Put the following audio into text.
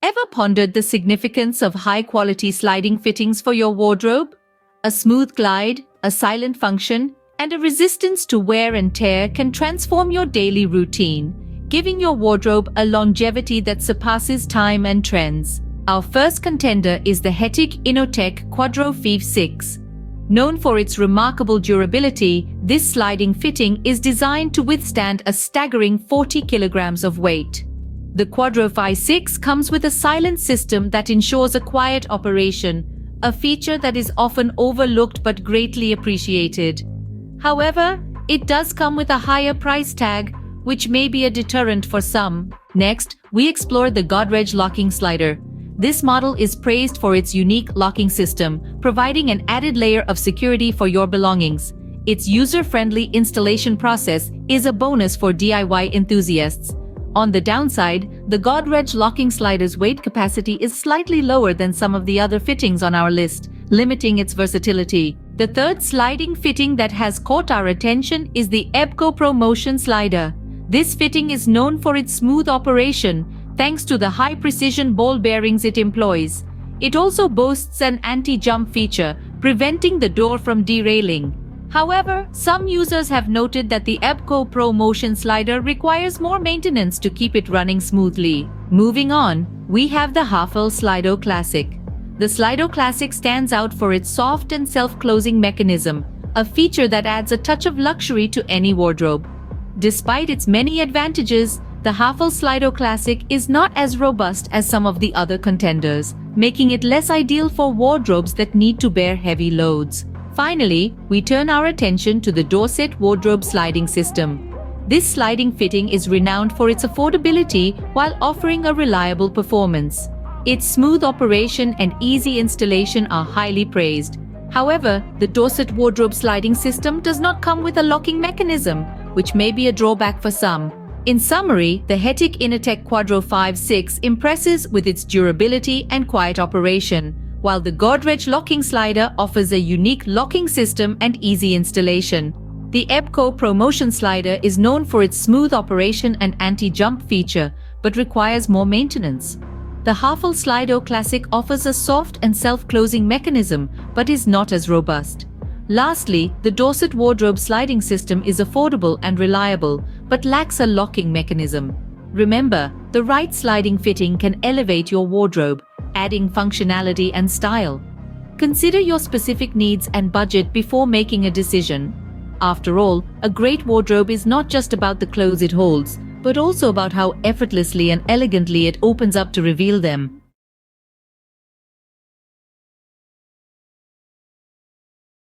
Ever pondered the significance of high-quality sliding fittings for your wardrobe? A smooth glide, a silent function, and a resistance to wear and tear can transform your daily routine, giving your wardrobe a longevity that surpasses time and trends. Our first contender is the Hettich Quadro 6. Known for its remarkable durability, this sliding fitting is designed to withstand a staggering 40 kilograms of weight. The Quadro 6 comes with a silent system that ensures a quiet operation, a feature that is often overlooked but greatly appreciated. However, it does come with a higher price tag, which may be a deterrent for some. Next, we explore the GODR locking slider. This model is praised for its unique locking system, providing an added layer of security for your belongings. Its user-friendly installation process is a bonus for DIY enthusiasts. On the downside, the GODR locking slider's weight capacity is slightly lower than some of the other fittings on our list, limiting its versatility. The third sliding fitting that has caught our attention is the Epco Promotion Slider. This fitting is known for its smooth operation, thanks to the high-precision ball bearings it employs. It also boasts an anti-jump feature, preventing the door from derailing. However, some users have noted that the Epco Promotion Slider requires more maintenance to keep it running smoothly. Moving on, we have the Hettich Slido Classic. The Slido Classic stands out for its soft and self-closing mechanism, a feature that adds a touch of luxury to any wardrobe. Despite its many advantages, the Hettich Slido Classic is not as robust as some of the other contenders, making it less ideal for wardrobes that need to bear heavy loads. Finally, we turn our attention to the Dorset Wardrobe Sliding System. This sliding fitting is renowned for its affordability while offering a reliable performance. Its smooth operation and easy installation are highly praised. However, the Dorset Wardrobe Sliding System does not come with a locking mechanism, which may be a drawback for some. In summary, the Hettich Quadro 6 impresses with its durability and quiet operation, while the GODR locking slider offers a unique locking system and easy installation. The Epco Promotion Slider is known for its smooth operation and anti-jump feature, but requires more maintenance. The Hettich Slido Classic offers a soft and self-closing mechanism, but is not as robust. Lastly, the Dorset Wardrobe Sliding System is affordable and reliable, but lacks a locking mechanism. Remember, the right sliding fitting can elevate your wardrobe, adding functionality and style. Consider your specific needs and budget before making a decision. After all, a great wardrobe is not just about the clothes it holds, but also about how effortlessly and elegantly it opens up to reveal them.